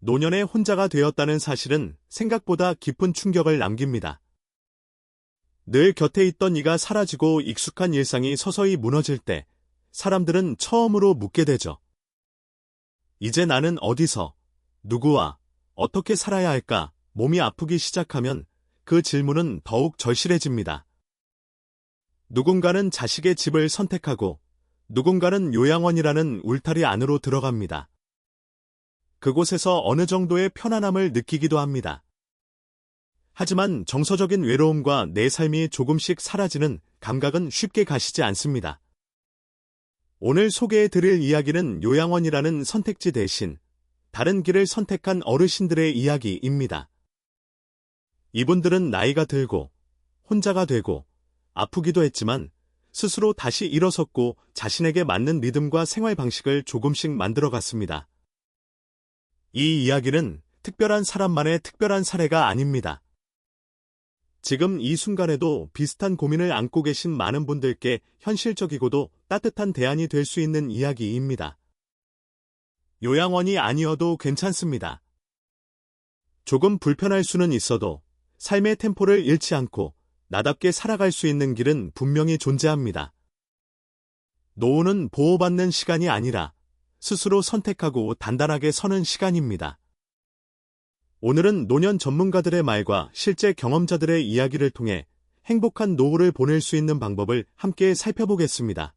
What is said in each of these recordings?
노년에 혼자가 되었다는 사실은 생각보다 깊은 충격을 남깁니다. 늘 곁에 있던 이가 사라지고 익숙한 일상이 서서히 무너질 때 사람들은 처음으로 묻게 되죠. 이제 나는 어디서, 누구와, 어떻게 살아야 할까? 몸이 아프기 시작하면 그 질문은 더욱 절실해집니다. 누군가는 자식의 집을 선택하고 누군가는 요양원이라는 울타리 안으로 들어갑니다. 그곳에서 어느 정도의 편안함을 느끼기도 합니다. 하지만 정서적인 외로움과 내 삶이 조금씩 사라지는 감각은 쉽게 가시지 않습니다. 오늘 소개해드릴 이야기는 요양원이라는 선택지 대신 다른 길을 선택한 어르신들의 이야기입니다. 이분들은 나이가 들고 혼자가 되고 아프기도 했지만 스스로 다시 일어섰고 자신에게 맞는 리듬과 생활 방식을 조금씩 만들어갔습니다. 이 이야기는 특별한 사람만의 특별한 사례가 아닙니다. 지금 이 순간에도 비슷한 고민을 안고 계신 많은 분들께 현실적이고도 따뜻한 대안이 될 수 있는 이야기입니다. 요양원이 아니어도 괜찮습니다. 조금 불편할 수는 있어도 삶의 템포를 잃지 않고 나답게 살아갈 수 있는 길은 분명히 존재합니다. 노후는 보호받는 시간이 아니라 스스로 선택하고 단단하게 서는 시간입니다. 오늘은 노년 전문가들의 말과 실제 경험자들의 이야기를 통해 행복한 노후를 보낼 수 있는 방법을 함께 살펴보겠습니다.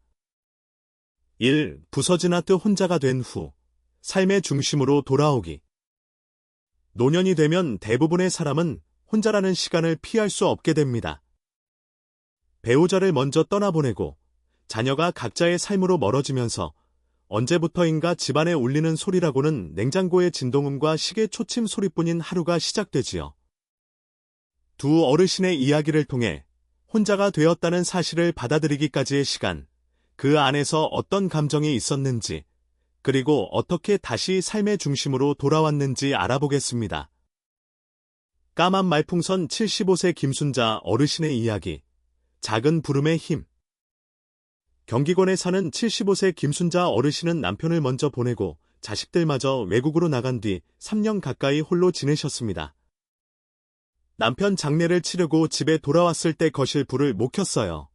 1. 부서진 듯 혼자가 된 후 삶의 중심으로 돌아오기. 노년이 되면 대부분의 사람은 혼자라는 시간을 피할 수 없게 됩니다. 배우자를 먼저 떠나보내고 자녀가 각자의 삶으로 멀어지면서 언제부터인가 집안에 울리는 소리라고는 냉장고의 진동음과 시계 초침 소리뿐인 하루가 시작되지요. 두 어르신의 이야기를 통해 혼자가 되었다는 사실을 받아들이기까지의 시간, 그 안에서 어떤 감정이 있었는지, 그리고 어떻게 다시 삶의 중심으로 돌아왔는지 알아보겠습니다. 까만 말풍선 75세 김순자 어르신의 이야기, 작은 부름의 힘. 경기권에 사는 75세 김순자 어르신은 남편을 먼저 보내고 자식들마저 외국으로 나간 뒤 3년 가까이 홀로 지내셨습니다. 남편 장례를 치르고 집에 돌아왔을 때 거실 불을 못 켰어요.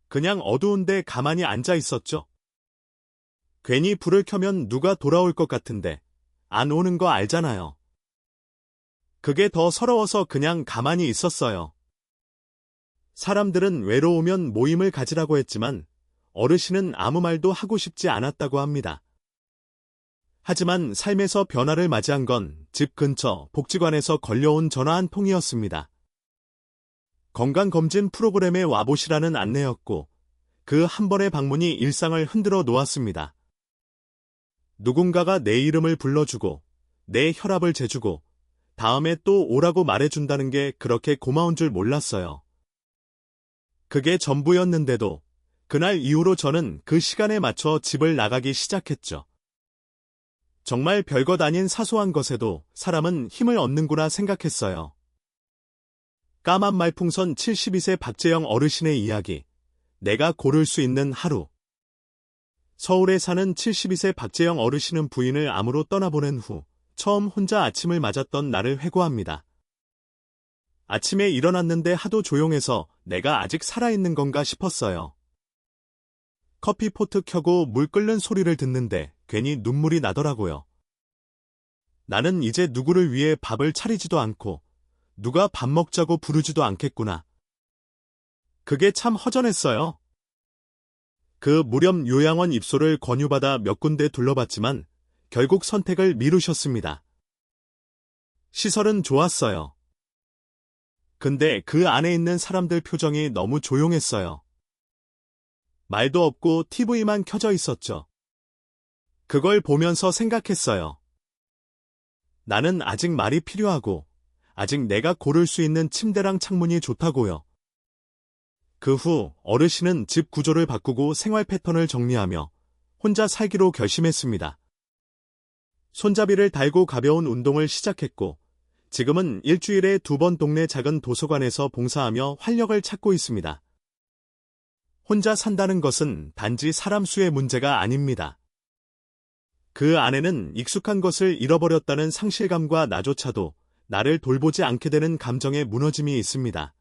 그냥 어두운데 가만히 앉아 있었죠. 괜히 불을 켜면 누가 돌아올 것 같은데 안 오는 거 알잖아요. 그게 더 서러워서 그냥 가만히 있었어요. 사람들은 외로우면 모임을 가지라고 했지만 어르신은 아무 말도 하고 싶지 않았다고 합니다. 하지만 삶에서 변화를 맞이한 건 집 근처 복지관에서 걸려온 전화 한 통이었습니다. 건강검진 프로그램에 와보시라는 안내였고 그 한 번의 방문이 일상을 흔들어 놓았습니다. 누군가가 내 이름을 불러주고 내 혈압을 재주고 다음에 또 오라고 말해준다는 게 그렇게 고마운 줄 몰랐어요. 그게 전부였는데도 그날 이후로 저는 그 시간에 맞춰 집을 나가기 시작했죠. 정말 별것 아닌 사소한 것에도 사람은 힘을 얻는구나 생각했어요. 까만 말풍선 72세 박재영 어르신의 이야기. 내가 고를 수 있는 하루. 서울에 사는 72세 박재영 어르신은 부인을 암으로 떠나보낸 후 처음 혼자 아침을 맞았던 날을 회고합니다. 아침에 일어났는데 하도 조용해서 내가 아직 살아있는 건가 싶었어요. 커피포트 켜고 물 끓는 소리를 듣는데 괜히 눈물이 나더라고요. 나는 이제 누구를 위해 밥을 차리지도 않고 누가 밥 먹자고 부르지도 않겠구나. 그게 참 허전했어요. 그 무렵 요양원 입소를 권유받아 몇 군데 둘러봤지만 결국 선택을 미루셨습니다. 시설은 좋았어요. 근데 그 안에 있는 사람들 표정이 너무 조용했어요. 말도 없고 TV만 켜져 있었죠. 그걸 보면서 생각했어요. 나는 아직 말이 필요하고 아직 내가 고를 수 있는 침대랑 창문이 좋다고요. 그 후 어르신은 집 구조를 바꾸고 생활 패턴을 정리하며 혼자 살기로 결심했습니다. 손잡이를 달고 가벼운 운동을 시작했고 지금은 일주일에 2번 동네 작은 도서관에서 봉사하며 활력을 찾고 있습니다. 혼자 산다는 것은 단지 사람 수의 문제가 아닙니다. 그 안에는 익숙한 것을 잃어버렸다는 상실감과 나조차도 나를 돌보지 않게 되는 감정의 무너짐이 있습니다.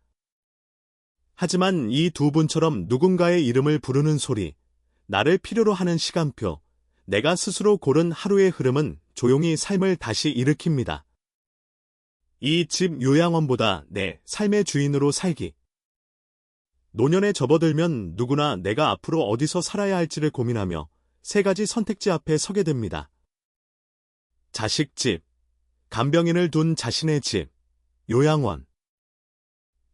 하지만 이 두 분처럼 누군가의 이름을 부르는 소리, 나를 필요로 하는 시간표, 내가 스스로 고른 하루의 흐름은 조용히 삶을 다시 일으킵니다. 이 집 요양원보다 내 삶의 주인으로 살기. 노년에 접어들면 누구나 내가 앞으로 어디서 살아야 할지를 고민하며 세 가지 선택지 앞에 서게 됩니다. 자식 집, 간병인을 둔 자신의 집, 요양원.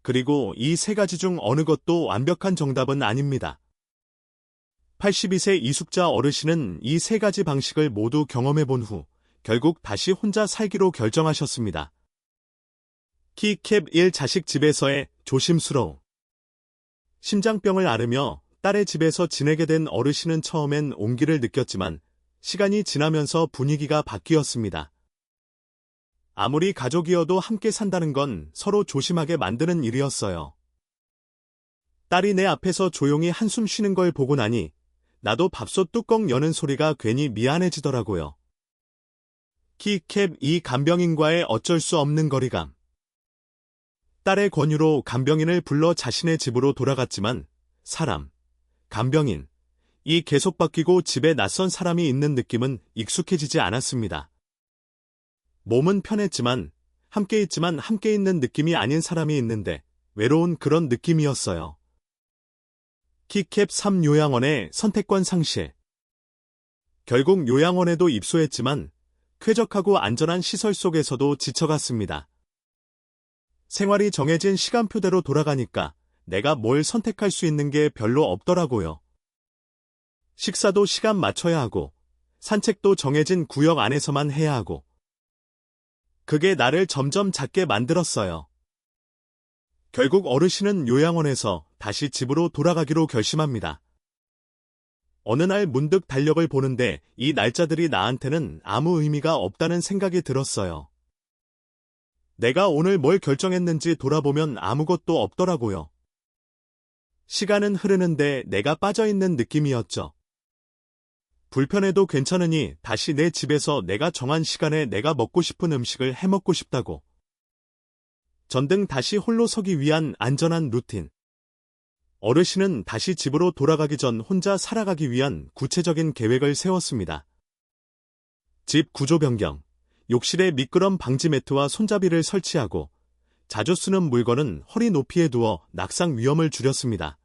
그리고 이 세 가지 중 어느 것도 완벽한 정답은 아닙니다. 82세 이숙자 어르신은 이 세 가지 방식을 모두 경험해 본 후 결국 다시 혼자 살기로 결정하셨습니다. 키캡 1 자식 집에서의 조심스러움. 심장병을 앓으며 딸의 집에서 지내게 된 어르신은 처음엔 온기를 느꼈지만 시간이 지나면서 분위기가 바뀌었습니다. 아무리 가족이어도 함께 산다는 건 서로 조심하게 만드는 일이었어요. 딸이 내 앞에서 조용히 한숨 쉬는 걸 보고 나니 나도 밥솥 뚜껑 여는 소리가 괜히 미안해지더라고요. 키캡 2 간병인과의 어쩔 수 없는 거리감. 딸의 권유로 간병인을 불러 자신의 집으로 돌아갔지만 사람, 간병인, 이 계속 바뀌고 집에 낯선 사람이 있는 느낌은 익숙해지지 않았습니다. 몸은 편했지만 함께 있지만 함께 있는 느낌이 아닌 사람이 있는데 외로운 그런 느낌이었어요. 키캡 3 요양원의 선택권 상실. 결국 요양원에도 입소했지만 쾌적하고 안전한 시설 속에서도 지쳐갔습니다. 생활이 정해진 시간표대로 돌아가니까 내가 뭘 선택할 수 있는 게 별로 없더라고요. 식사도 시간 맞춰야 하고 산책도 정해진 구역 안에서만 해야 하고 그게 나를 점점 작게 만들었어요. 결국 어르신은 요양원에서 다시 집으로 돌아가기로 결심합니다. 어느 날 문득 달력을 보는데 이 날짜들이 나한테는 아무 의미가 없다는 생각이 들었어요. 내가 오늘 뭘 결정했는지 돌아보면 아무것도 없더라고요. 시간은 흐르는데 내가 빠져있는 느낌이었죠. 불편해도 괜찮으니 다시 내 집에서 내가 정한 시간에 내가 먹고 싶은 음식을 해먹고 싶다고. 전등 다시 홀로 서기 위한 안전한 루틴. 어르신은 다시 집으로 돌아가기 전 혼자 살아가기 위한 구체적인 계획을 세웠습니다. 집 구조 변경, 욕실에 미끄럼 방지 매트와 손잡이를 설치하고 자주 쓰는 물건은 허리 높이에 두어 낙상 위험을 줄였습니다.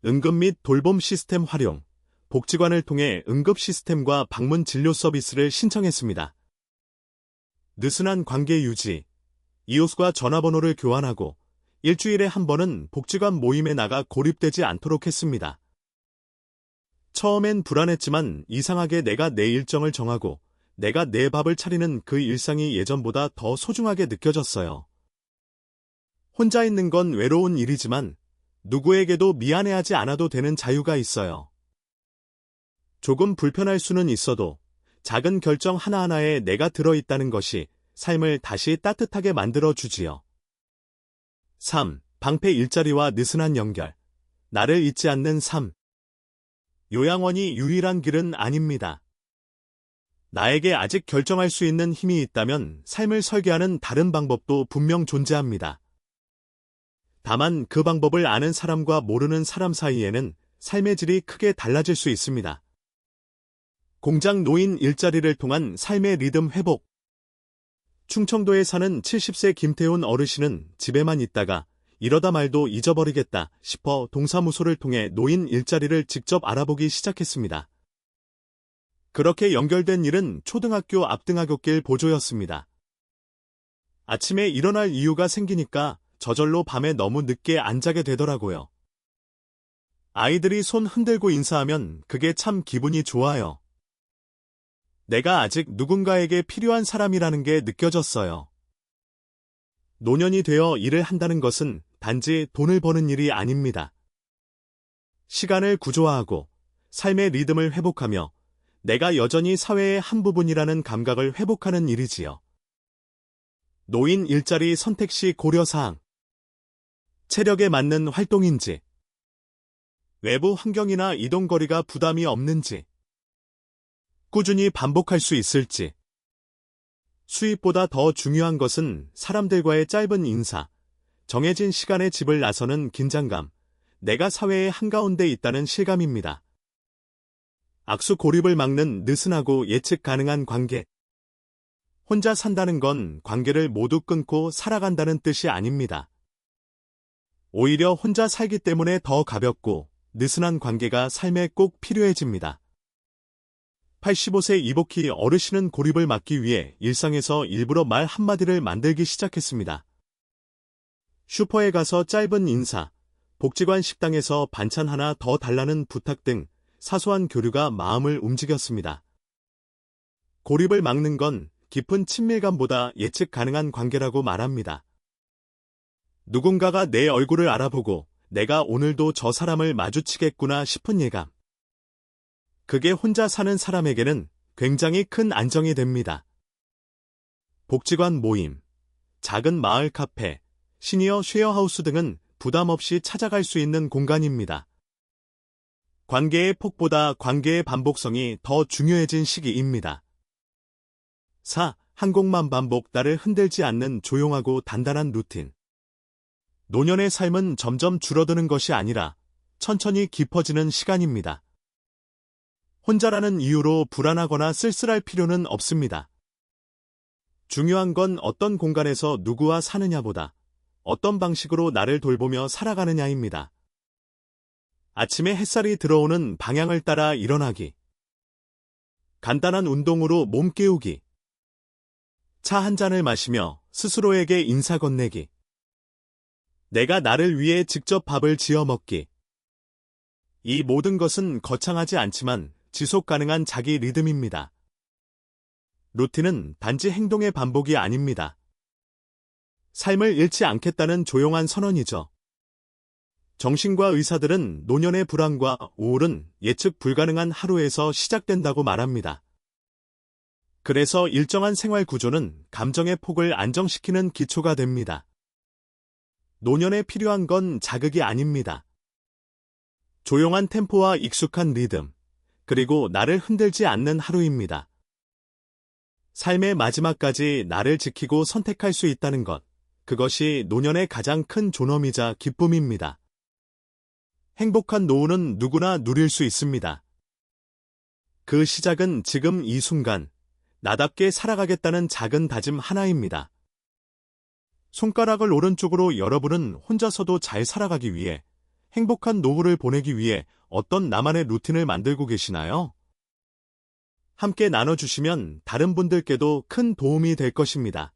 응급 및 돌봄 시스템 활용, 복지관을 통해 응급 시스템과 방문 진료 서비스를 신청했습니다. 느슨한 관계 유지, 이웃과 전화번호를 교환하고 일주일에 한 번은 복지관 모임에 나가 고립되지 않도록 했습니다. 처음엔 불안했지만 이상하게 내가 내 일정을 정하고 내가 내 밥을 차리는 그 일상이 예전보다 더 소중하게 느껴졌어요. 혼자 있는 건 외로운 일이지만 누구에게도 미안해하지 않아도 되는 자유가 있어요. 조금 불편할 수는 있어도 작은 결정 하나하나에 내가 들어있다는 것이 삶을 다시 따뜻하게 만들어주지요. 3. 방패 일자리와 느슨한 연결. 나를 잊지 않는 삶. 요양원이 유일한 길은 아닙니다. 나에게 아직 결정할 수 있는 힘이 있다면 삶을 설계하는 다른 방법도 분명 존재합니다. 다만 그 방법을 아는 사람과 모르는 사람 사이에는 삶의 질이 크게 달라질 수 있습니다. 공장 노인 일자리를 통한 삶의 리듬 회복. 충청도에 사는 70세 김태훈 어르신은 집에만 있다가 이러다 말도 잊어버리겠다 싶어 동사무소를 통해 노인 일자리를 직접 알아보기 시작했습니다. 그렇게 연결된 일은 초등학교 앞등하굣길 보조였습니다. 아침에 일어날 이유가 생기니까 저절로 밤에 너무 늦게 안 자게 되더라고요. 아이들이 손 흔들고 인사하면 그게 참 기분이 좋아요. 내가 아직 누군가에게 필요한 사람이라는 게 느껴졌어요. 노년이 되어 일을 한다는 것은 단지 돈을 버는 일이 아닙니다. 시간을 구조화하고 삶의 리듬을 회복하며 내가 여전히 사회의 한 부분이라는 감각을 회복하는 일이지요. 노인 일자리 선택 시 고려사항. 체력에 맞는 활동인지, 외부 환경이나 이동거리가 부담이 없는지, 꾸준히 반복할 수 있을지. 수입보다 더 중요한 것은 사람들과의 짧은 인사, 정해진 시간에 집을 나서는 긴장감, 내가 사회의 한가운데 있다는 실감입니다. 악수 고립을 막는 느슨하고 예측 가능한 관계. 혼자 산다는 건 관계를 모두 끊고 살아간다는 뜻이 아닙니다. 오히려 혼자 살기 때문에 더 가볍고 느슨한 관계가 삶에 꼭 필요해집니다. 85세 이복희 어르신은 고립을 막기 위해 일상에서 일부러 말 한마디를 만들기 시작했습니다. 슈퍼에 가서 짧은 인사, 복지관 식당에서 반찬 하나 더 달라는 부탁 등 사소한 교류가 마음을 움직였습니다. 고립을 막는 건 깊은 친밀감보다 예측 가능한 관계라고 말합니다. 누군가가 내 얼굴을 알아보고 내가 오늘도 저 사람을 마주치겠구나 싶은 예감. 그게 혼자 사는 사람에게는 굉장히 큰 안정이 됩니다. 복지관 모임, 작은 마을 카페, 시니어 쉐어하우스 등은 부담 없이 찾아갈 수 있는 공간입니다. 관계의 폭보다 관계의 반복성이 더 중요해진 시기입니다. 4. 한 곡만 반복 나를 흔들지 않는 조용하고 단단한 루틴. 노년의 삶은 점점 줄어드는 것이 아니라 천천히 깊어지는 시간입니다. 혼자라는 이유로 불안하거나 쓸쓸할 필요는 없습니다. 중요한 건 어떤 공간에서 누구와 사느냐보다 어떤 방식으로 나를 돌보며 살아가느냐입니다. 아침에 햇살이 들어오는 방향을 따라 일어나기. 간단한 운동으로 몸 깨우기. 차 한 잔을 마시며 스스로에게 인사 건네기. 내가 나를 위해 직접 밥을 지어 먹기. 이 모든 것은 거창하지 않지만 지속 가능한 자기 리듬입니다. 루틴은 단지 행동의 반복이 아닙니다. 삶을 잃지 않겠다는 조용한 선언이죠. 정신과 의사들은 노년의 불안과 우울은 예측 불가능한 하루에서 시작된다고 말합니다. 그래서 일정한 생활 구조는 감정의 폭을 안정시키는 기초가 됩니다. 노년에 필요한 건 자극이 아닙니다. 조용한 템포와 익숙한 리듬, 그리고 나를 흔들지 않는 하루입니다. 삶의 마지막까지 나를 지키고 선택할 수 있다는 것, 그것이 노년의 가장 큰 존엄이자 기쁨입니다. 행복한 노후는 누구나 누릴 수 있습니다. 그 시작은 지금 이 순간, 나답게 살아가겠다는 작은 다짐 하나입니다. 손가락을 오른쪽으로 여러분은 혼자서도 잘 살아가기 위해, 행복한 노후를 보내기 위해 어떤 나만의 루틴을 만들고 계시나요? 함께 나눠주시면 다른 분들께도 큰 도움이 될 것입니다.